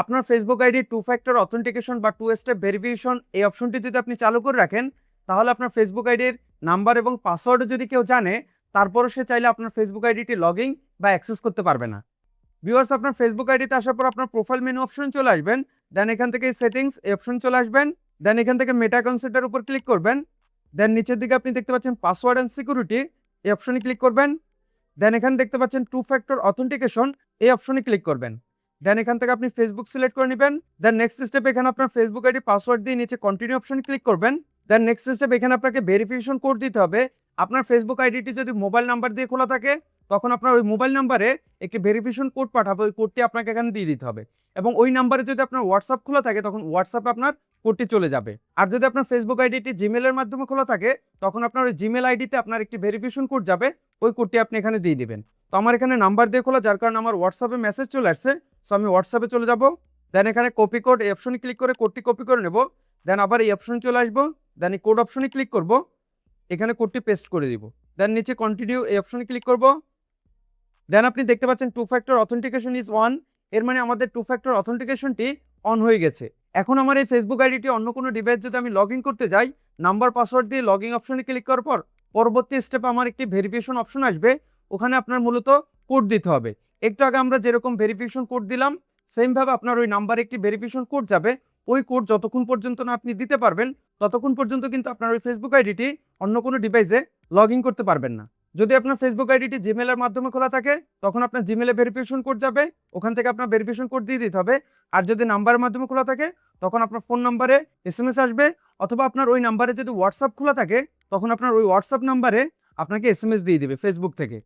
আপনার Facebook ID two factor authentication বা two step verification এই অপশনটি যদি আপনি চালু করে রাখেন, তাহলে আপনার ফেসবুক আইডির নাম্বার এবং পাসওয়ার্ডও যদি কেউ জানে, তারপরও সে চাইলে আপনার ফেসবুক আইডিটি লগইন বা অ্যাক্সেস করতে পারবে না। ভিউয়ার্স, আপনার ফেসবুক আইডিতে আসার পর আপনার প্রোফাইল মেনু অপশন চলে আসবেন। দেন এখান থেকে সেটিংস এই অপশন চলে আসবেন। দেন এখান থেকে মেটা অ্যাকাউন্ট সেটার উপর ক্লিক করবেন। দেন নিচের দিকে আপনি দেখতে পাচ্ছেন পাসওয়ার্ড অ্যান্ড সিকিউরিটি, এই অপশনে ক্লিক করবেন। দেন এখানে দেখতে পাচ্ছেন টু ফ্যাক্টর অথেন্টিকেশন, এই অপশনে ক্লিক করবেন। দেন এখান থেকে আপনি ফেসবুক সিলেক্ট করে নেবেন। দেন নেক্সট স্টেপ এখানে আপনার ফেসবুক আইডি পাসওয়ার্ড দিয়ে নিচে কন্টিনিউ অপশনে ক্লিক করবেন। দেন নেক্সট স্টেপ এখানে আপনাকে ভেরিফিকেশন কোড দিতে হবে। আপনার ফেসবুক আইডিটি যদি মোবাইল নাম্বার দিয়ে খোলা থাকে, তখন আপনার ওই মোবাইল নাম্বারে একটি ভেরিফিকেশন কোড পাঠাবে, ওই কোডটি আপনাকে এখানে দিয়ে দিতে হবে। এবং ওই নাম্বারে যদি আপনার হোয়াটসঅ্যাপ খোলা থাকে, তখন হোয়াটসঅ্যাপে আপনার কোডটি চলে যাবে। আর যদি আপনার ফেসবুক আইডিটি জিমেলের মাধ্যমে খোলা থাকে, তখন আপনার ওই জিমেল আইডিতে আপনার একটি ভেরিফিকেশন কোড যাবে, ওই কোডটি আপনি এখানে দিয়ে দিবেন। তো আমার এখানে নাম্বার দিয়ে খোলা, যার কারণে আমার হোয়াটসঅ্যাপে মেসেজ চলে আসছে। সো আমি হোয়াটসঅ্যাপে চলে যাব। দেন এখানে কপি কোড এই অপশনে ক্লিক করে কোডটি কপি করে নেব। দেন আবার এই অপশনে চলে আসবো। দেন এই কোড অপশনে ক্লিক করব, এখানে কোডটি পেস্ট করে দিব। দেন নিচে কন্টিনিউ এই অপশনে ক্লিক করব। দেন আপনি দেখতে পাচ্ছেন two factor authentication is on. এর মানে আমাদের টু ফ্যাক্টর অথেন্টিকেশনটি অন হয়ে গেছে। এখন আমার এই ফেসবুক আইডিটি অন্য কোনো ডিভাইস যদি আমি লগ ইন করতে যাই, নাম্বার পাসওয়ার্ড দিয়ে লগ ইন অপশনে ক্লিক করার পর পরবর্তী স্টেপে আমার একটি ভেরিফিকেশন অপশন আসবে। ওখানে আপনার মূলত কোড দিতে হবে। একটু আগে আমরা যেরকম ভেরিফিকেশন কোড দিলাম, সেমভাবে আপনার ওই নাম্বারে একটি ভেরিফিকেশন কোড যাবে। ওই কোড যতক্ষণ পর্যন্ত না আপনি দিতে পারবেন, ততক্ষণ পর্যন্ত কিন্তু আপনার ওই ফেসবুক আইডিটি অন্য কোনো ডিভাইসে লগ ইন করতে পারবেন না। যদি আপনার ফেসবুক আইডিটি জিমেলের মাধ্যমে খোলা থাকে, তখন আপনার জিমেলে ভেরিফিকেশন কোড যাবে, ওখান থেকে আপনার ভেরিফিকেশন কোড দিয়ে দিতে হবে। আর যদি নাম্বারের মাধ্যমে খোলা থাকে, তখন আপনার ফোন নাম্বারে এসএমএস আসবে, অথবা আপনার ওই নাম্বারে যদি হোয়াটসঅ্যাপ খোলা থাকে, তখন আপনার ওই হোয়াটসঅ্যাপ নাম্বারে আপনাকে এসএমএস দিয়ে দিবে ফেসবুক থেকে।